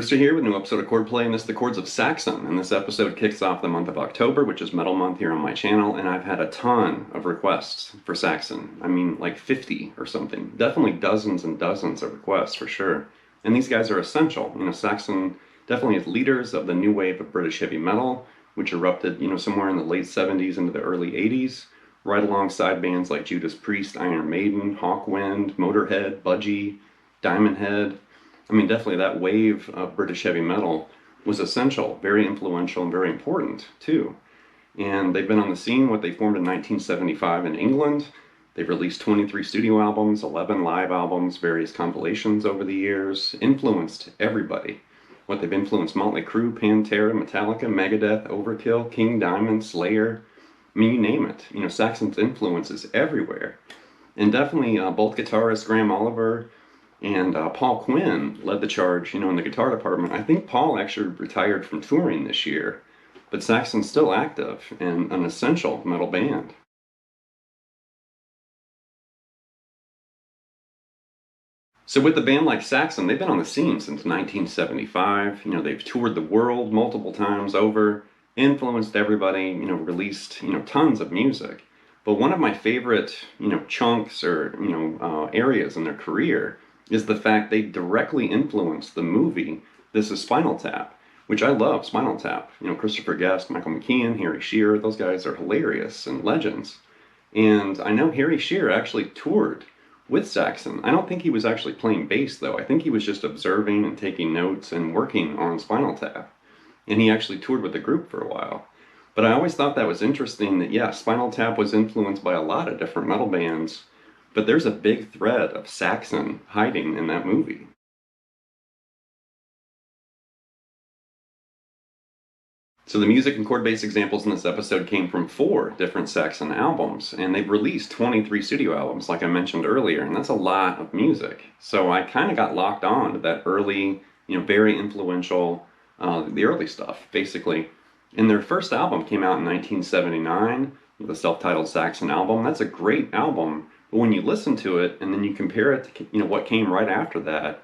Here with a new episode of Chordplay, and this is the Chords of Saxon, and this episode kicks off the month of October, which is metal month here on my channel, and I've had a ton of requests for Saxon. I mean, like 50 or something. Definitely dozens and dozens of requests for sure. And these guys are essential. You know, Saxon definitely is leaders of the new wave of British heavy metal, which erupted, somewhere in the late 70s into the early 80s, right alongside bands like Judas Priest, Iron Maiden, Hawkwind, Motorhead, Budgie, Diamond Head. I mean, definitely that wave of British heavy metal was essential, very influential, and very important, too. And they've been on the scene, they formed in 1975 in England. They've released 23 studio albums, 11 live albums, various compilations over the years, influenced everybody. They've influenced Motley Crue, Pantera, Metallica, Megadeth, Overkill, King Diamond, Slayer. I mean, you name it. Saxon's influence is everywhere. And definitely both guitarists Graham Oliver and Paul Quinn led the charge, in the guitar department. I think Paul actually retired from touring this year, but Saxon's still active and an essential metal band. So with a band like Saxon, they've been on the scene since 1975. They've toured the world multiple times over, influenced everybody, released, tons of music. But one of my favorite, chunks or, areas in their career is the fact they directly influenced the movie This Is Spinal Tap, which I love Spinal Tap. Christopher Guest, Michael McKean, Harry Shearer, those guys are hilarious and legends. And I know Harry Shearer actually toured with Saxon. I don't think he was actually playing bass though. I think he was just observing and taking notes and working on Spinal Tap. And he actually toured with the group for a while. But I always thought that was interesting that, yeah, Spinal Tap was influenced by a lot of different metal bands, but there's a big thread of Saxon hiding in that movie. So the music and chord-based examples in this episode came from 4 different Saxon albums, and they've released 23 studio albums, like I mentioned earlier, and that's a lot of music. So I kind of got locked on to that early, very influential, the early stuff, basically. And their first album came out in 1979, the self-titled Saxon album. That's a great album. But when you listen to it and then you compare it to what came right after that,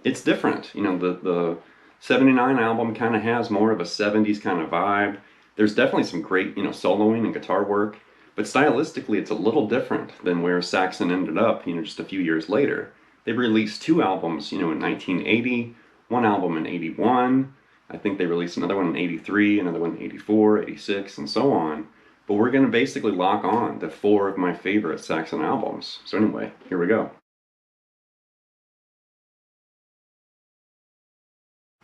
it's different. The 79 album kind of has more of a 70s kind of vibe. There's definitely some great, soloing and guitar work, but stylistically it's a little different than where Saxon ended up, just a few years later. They released 2 albums, in 1980, one album in 81. I think they released another one in 83, another one in 84, 86, and so on. But we're going to basically lock on to 4 of my favorite Saxon albums. So anyway, here we go.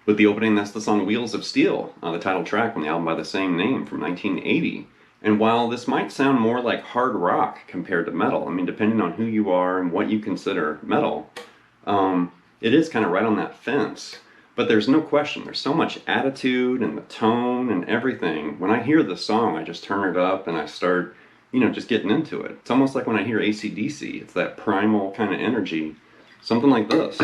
With the opening, that's the song Wheels of Steel, the title track from the album by the same name from 1980. And while this might sound more like hard rock compared to metal, I mean, depending on who you are and what you consider metal, it is kind of right on that fence. But there's no question, there's so much attitude and the tone and everything. When I hear the song, I just turn it up and I start, just getting into it. It's almost like when I hear AC/DC, it's that primal kind of energy. Something like this.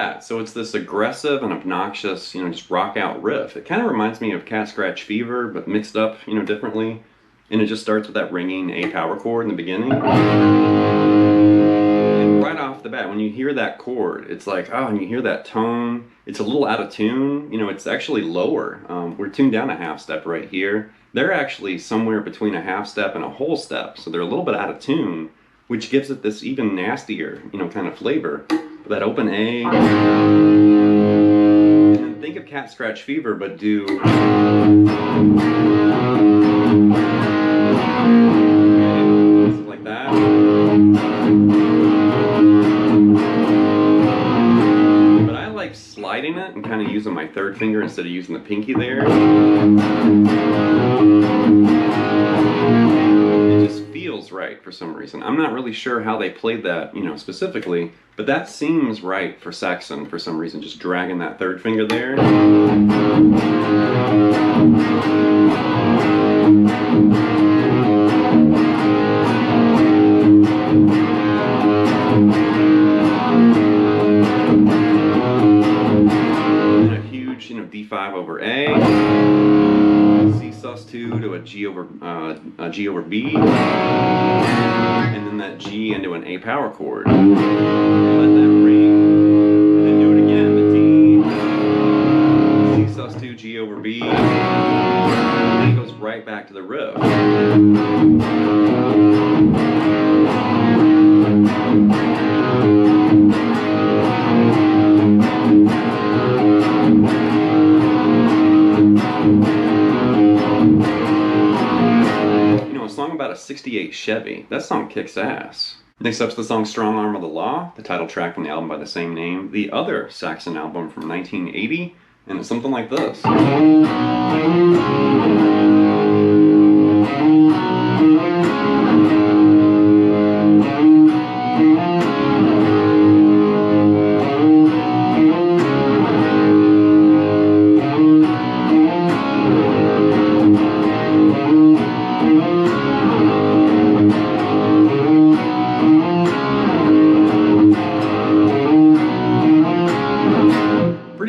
that. So it's this aggressive and obnoxious, just rock out riff. It kind of reminds me of Cat Scratch Fever, but mixed up, differently. And it just starts with that ringing A power chord in the beginning. And right off the bat, when you hear that chord, it's like, oh, and you hear that tone, it's a little out of tune. It's actually lower. We're tuned down a half step right here. They're actually somewhere between a half step and a whole step. So they're a little bit out of tune, which gives it this even nastier, kind of flavor. That open A. And then think of Cat Scratch Fever, but do like that. But I like sliding it and kind of using my third finger instead of using the pinky there. It just feels right for some reason. I'm not really sure how they played that, specifically, but that seems right for Saxon for some reason, just dragging that third finger there. And a huge, D5 over A, C sus2 to a G over B, and then that G into an A power chord. Let that ring, and then do it again, the D, C sus2, G over B, and then it goes right back to the riff. A song about a 68 Chevy. That song kicks ass. Next up's the song Strong Arm of the Law, the title track from the album by the same name, the other Saxon album from 1980, and it's something like this.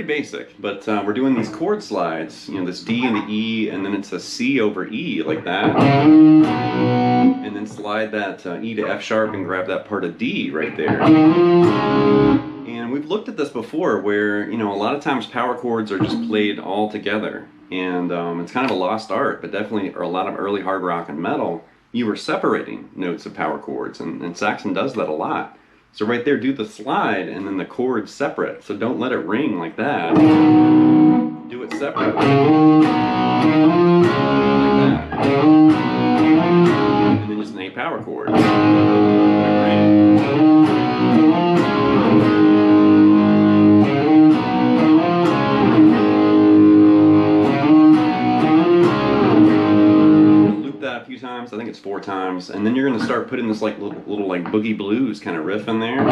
Basic, but we're doing these chord slides, this D and the E, and then it's a C over E like that, and then slide that E to F sharp and grab that part of D right there. And we've looked at this before where, a lot of times power chords are just played all together, and it's kind of a lost art, but definitely a lot of early hard rock and metal, you were separating notes of power chords, and Saxon does that a lot. So right there, do the slide and then the chords separate. So don't let it ring like that. Do it separate. Like that. And then just an A power chord. A few times, I think it's 4 times, and then you're going to start putting this little boogie blues kind of riff in there.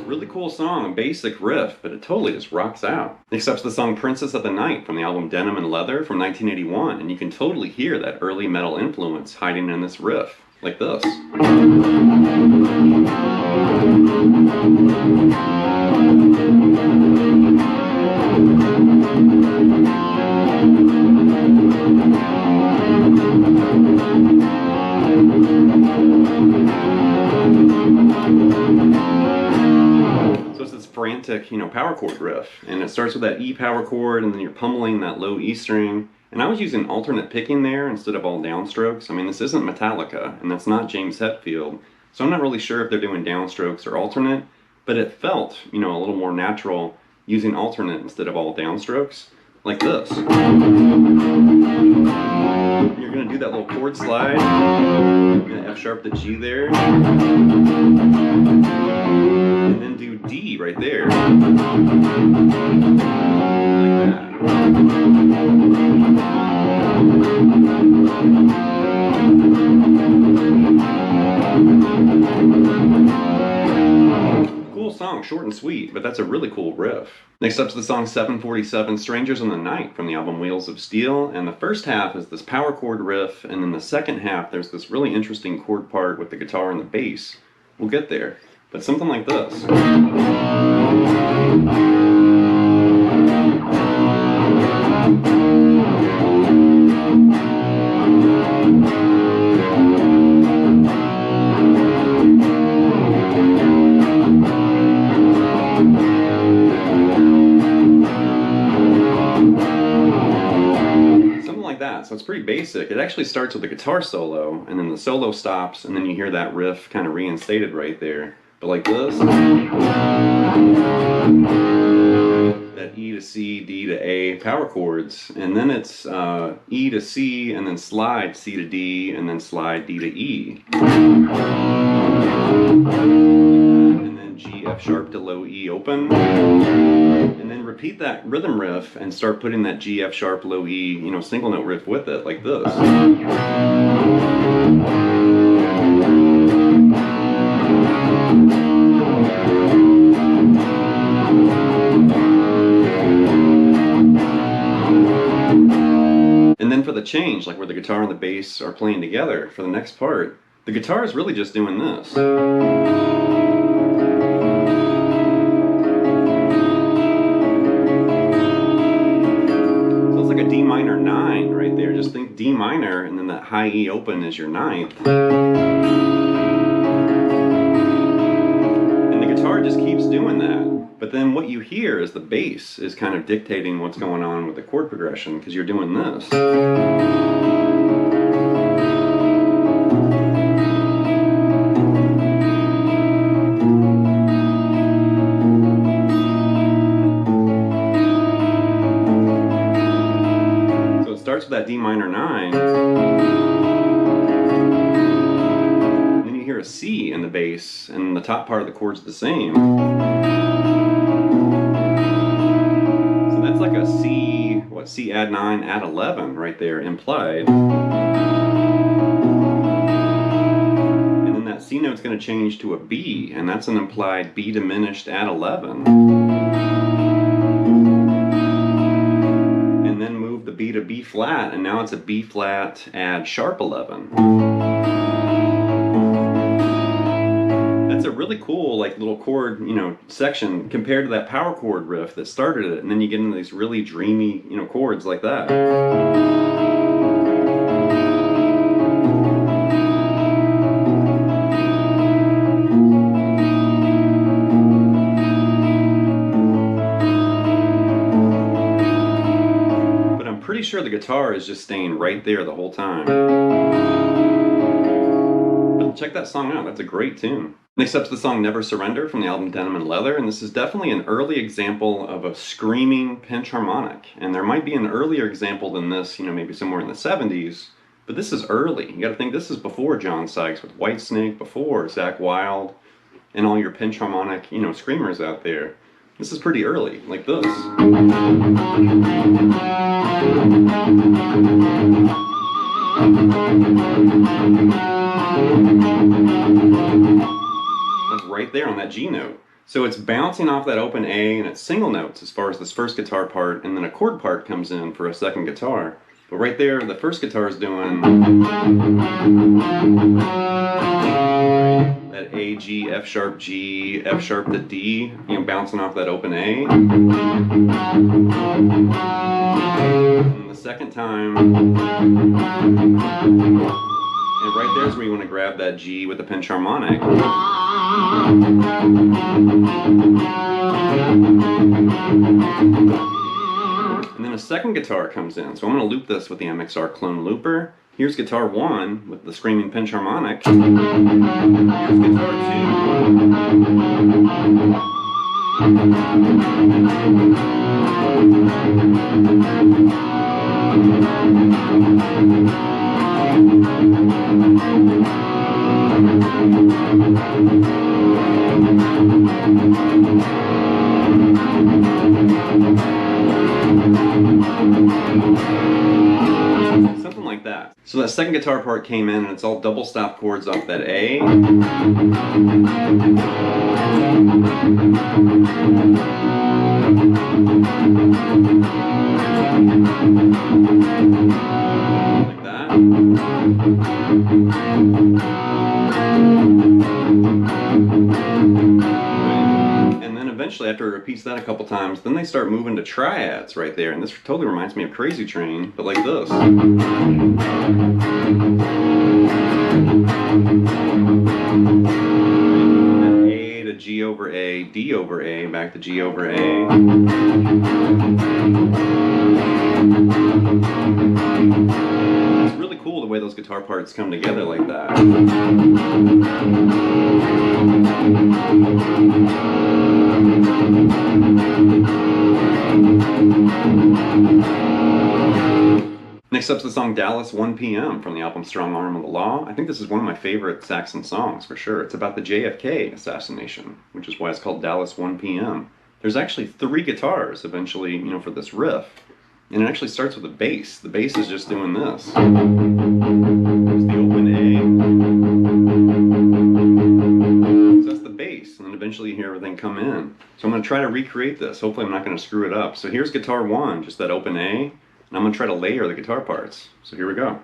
Really cool song, a basic riff, but it totally just rocks out. Next up's the song Princess of the Night from the album Denim and Leather from 1981, and you can totally hear that early metal influence hiding in this riff. Like this. So it's this frantic, power chord riff, and it starts with that E power chord, and then you're pummeling that low E string. And I was using alternate picking there instead of all downstrokes. I mean, this isn't Metallica, and that's not James Hetfield, so I'm not really sure if they're doing downstrokes or alternate, but it felt, a little more natural using alternate instead of all downstrokes, like this. You're going to do that little chord slide, you're going to F sharp the G there, and then do D right there, like that. Cool song, short and sweet, but that's a really cool riff. Next up's the song 747, Strangers in the Night, from the album Wheels of Steel, and the first half is this power chord riff, and then the second half there's this really interesting chord part with the guitar and the bass. We'll get there, but something like this. So it's pretty basic. It actually starts with the guitar solo, and then the solo stops, and then you hear that riff kind of reinstated right there. But like this. That E to C, D to A power chords, and then it's E to C, and then slide C to D, and then slide D to E. And then G, F sharp to low E open. And then repeat that rhythm riff and start putting that G, F sharp, low E, single note riff with it, like this. And then for the change, like where the guitar and the bass are playing together, for the next part, the guitar is really just doing this. D minor 9 right there. Just think D minor, and then that high E open is your 9th. And the guitar just keeps doing that. But then what you hear is the bass is kind of dictating what's going on with the chord progression, because you're doing this. Starts with that D minor 9, and then you hear a C in the bass, and the top part of the chord's the same. So that's like a C, C add 9, add 11 right there, implied. And then that C note's going to change to a B, and that's an implied B diminished add 11. The B to B flat, and now it's a B flat add sharp 11. That's a really cool little chord section compared to that power chord riff that started it, and then you get into these really dreamy chords like that. Pretty sure the guitar is just staying right there the whole time. But check that song out, that's a great tune. Next up's the song Never Surrender from the album Denim and Leather, and this is definitely an early example of a screaming pinch harmonic. And there might be an earlier example than this, maybe somewhere in the 70s, but this is early. You gotta think this is before John Sykes with Whitesnake, before Zakk Wylde, and all your pinch harmonic, screamers out there. This is pretty early, like this. That's right there on that G note. So it's bouncing off that open A, and it's single notes as far as this first guitar part, and then a chord part comes in for a second guitar. But right there, the first guitar is doing that A, G, F sharp, G, F sharp to D, bouncing off that open A. And the second time, and right there is where you want to grab that G with the pinch harmonic. And then a second guitar comes in. So I'm going to loop this with the MXR clone looper. Here's guitar 1 with the screaming pinch harmonic. Here's guitar 2. Something like like that. So that second guitar part came in and it's all double stop chords off that A. Like that. And then eventually, after it repeats that a couple times, then they start moving to triads right there. And this totally reminds me of Crazy Train, but like this. A to G over A, D over A, back to G over A. It's really cool the way those guitar parts come together like that. Next up's the song Dallas 1 p.m. from the album Strong Arm of the Law. I think this is one of my favorite Saxon songs for sure. It's about the JFK assassination, which is why it's called Dallas 1 p.m. There's actually 3 guitars eventually, you know, for this riff. And it actually starts with a bass. The bass is just doing this. There's the open A. So that's the bass, and then eventually you hear everything come in. So I'm going to try to recreate this. Hopefully I'm not going to screw it up. So here's guitar 1, just that open A, and I'm going to try to layer the guitar parts. So here we go.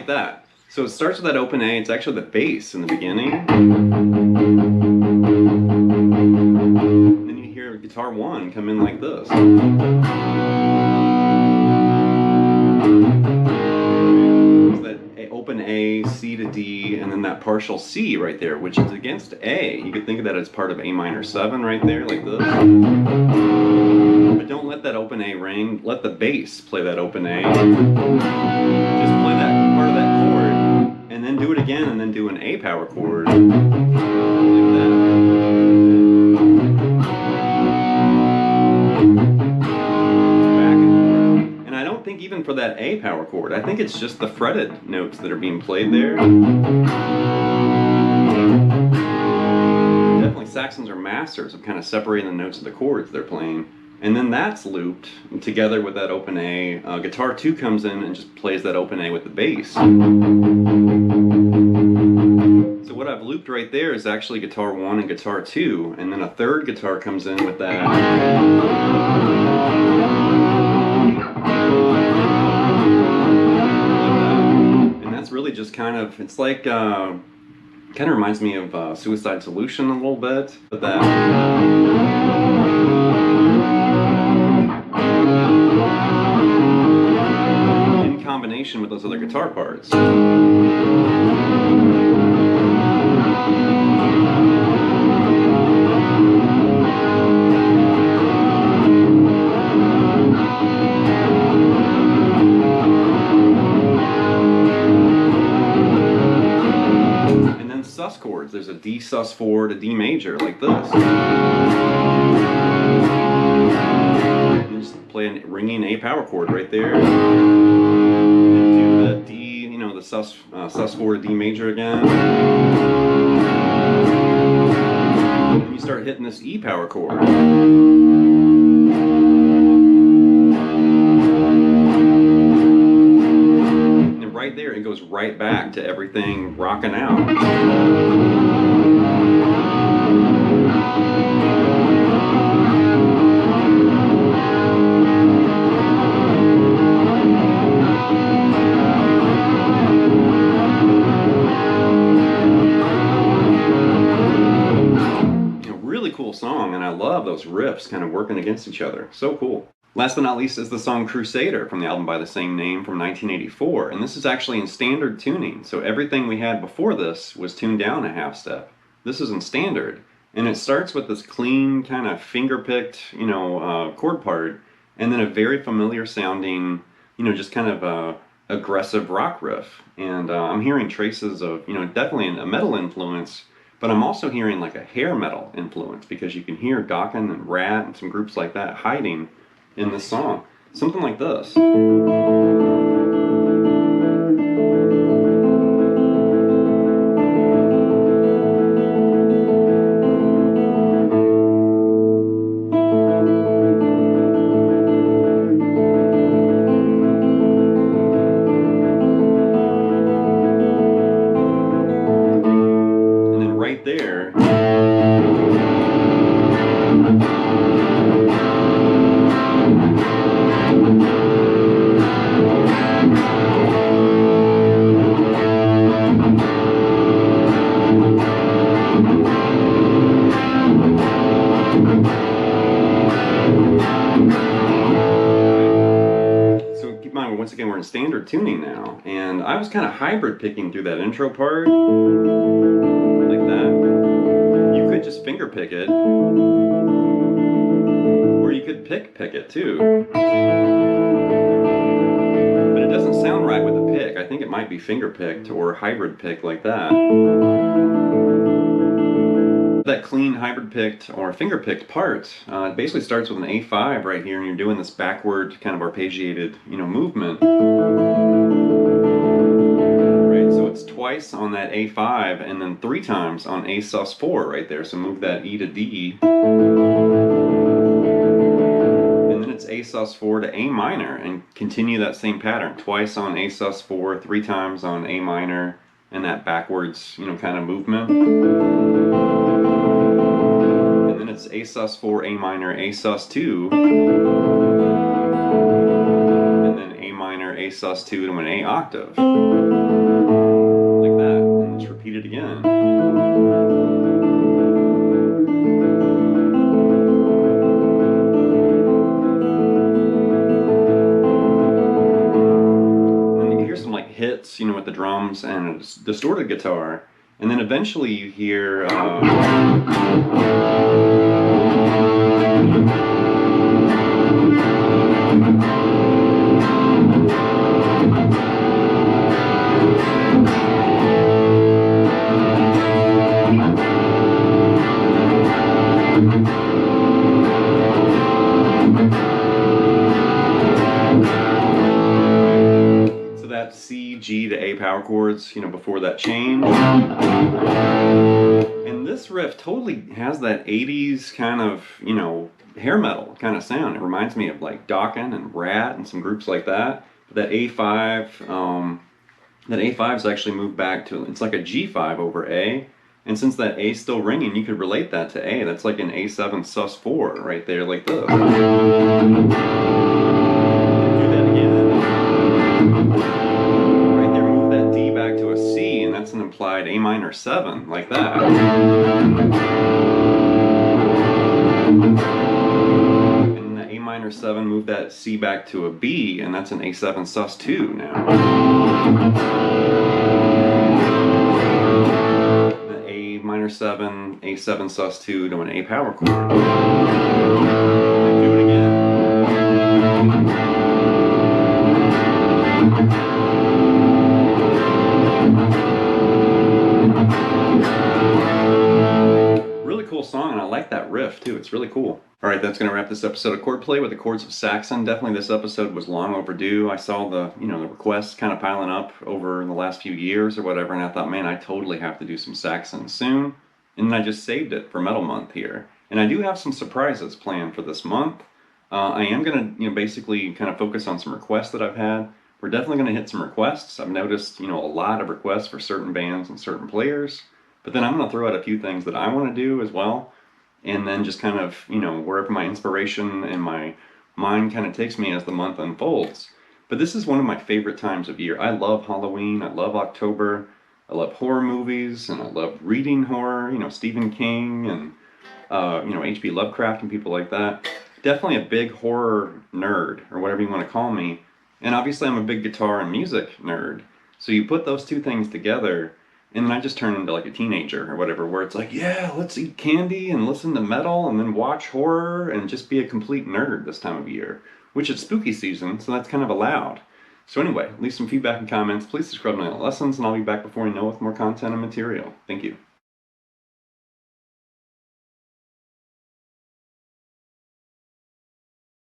That. So it starts with that open A, it's actually the bass in the beginning. And then you hear guitar 1 come in like this. It's that open A, C to D, and then that partial C right there, which is against A. You could think of that as part of A minor 7 right there, like this. But don't let that open A ring, let the bass play that open A. Just play that part of that chord, and then do it again, and then do an A power chord, like that. Back and forth. And I don't think even for that A power chord, I think it's just the fretted notes that are being played there. Definitely Saxons are masters of kind of separating the notes of the chords they're playing. And then that's looped together with that open A. Guitar 2 comes in and just plays that open A with the bass. So what I've looped right there is actually guitar 1 and guitar 2, and then a third guitar comes in with that. And that's really just kind of, it's like, kind of reminds me of Suicide Solution a little bit, but that. Combination with those other guitar parts. And then sus chords. There's a D sus4 to D major like this. And just play a ringing A power chord right there. Do the D, know, the sus4 to D major again. And you start hitting this E power chord. And right there, it goes right back to everything rocking out. Really cool song, and I love those riffs kind of working against each other. So cool. Last but not least is the song Crusader from the album by the same name from 1984, and this is actually in standard tuning. So everything we had before this was tuned down a half step. This is in standard, and it starts with this clean kind of finger-picked, chord part, and then a very familiar sounding, just kind of aggressive rock riff. And I'm hearing traces of, definitely a metal influence. But I'm also hearing like a hair metal influence, because you can hear Dokken and Rat and some groups like that hiding in this song. Something like this. There. So keep in mind, once again, we're in standard tuning now, and I was kind of hybrid picking through that intro part. Just finger pick it, or you could pick it too, but it doesn't sound right with the pick. I think it might be finger picked or hybrid pick like that. That clean hybrid picked or finger picked part, it basically starts with an A5 right here, and you're doing this backward kind of arpeggiated movement. It's twice on that A5 and then 3 times on A sus4 right there. So move that E to D. And then it's A sus4 to A minor, and continue that same pattern. Twice on A sus4, 3 times on A minor, and that backwards, kind of movement. And then it's A sus4, A minor, A sus2. And then A minor, A sus2 to an A octave. Repeat it again. And you hear some like hits, with the drums and a distorted guitar, and then eventually you hear C, G to A power chords, before that change. And this riff totally has that 80s kind of, hair metal kind of sound. It reminds me of like Dokken and Rat and some groups like that. That A5, that A5's actually moved back to, it's like a G5 over A. And since that A's still ringing, you could relate that to A. That's like an A7 sus4 right there, like this. Do that again. Right there, move that D back to a C, and that's an implied A minor 7, like that. And the A minor 7, move that C back to a B, and that's an A7 sus2 now. Minor 7, A7 sus2 to an A power chord. Do it again. Really cool song, and I like that riff too. It's really cool. All right, that's going to wrap this episode of Chordplay with the Chords of Saxon. Definitely this episode was long overdue. I saw the requests kind of piling up over the last few years or whatever, and I thought, man, I totally have to do some Saxon soon. And then I just saved it for Metal Month here. And I do have some surprises planned for this month. I am going to, basically kind of focus on some requests that I've had. We're definitely going to hit some requests. I've noticed, a lot of requests for certain bands and certain players. But then I'm going to throw out a few things that I want to do as well. And then just kind of, wherever my inspiration and my mind kind of takes me as the month unfolds. But this is one of my favorite times of year. I love Halloween. I love October. I love horror movies, and I love reading horror, Stephen King and, H.P. Lovecraft and people like that. Definitely a big horror nerd, or whatever you want to call me. And obviously I'm a big guitar and music nerd. So you put those two things together, and then I just turn into like a teenager or whatever, where it's like, yeah, let's eat candy and listen to metal and then watch horror and just be a complete nerd this time of year, which it's spooky season, so that's kind of allowed. So anyway, leave some feedback and comments. Please subscribe to my lessons, and I'll be back before you know with more content and material. Thank you.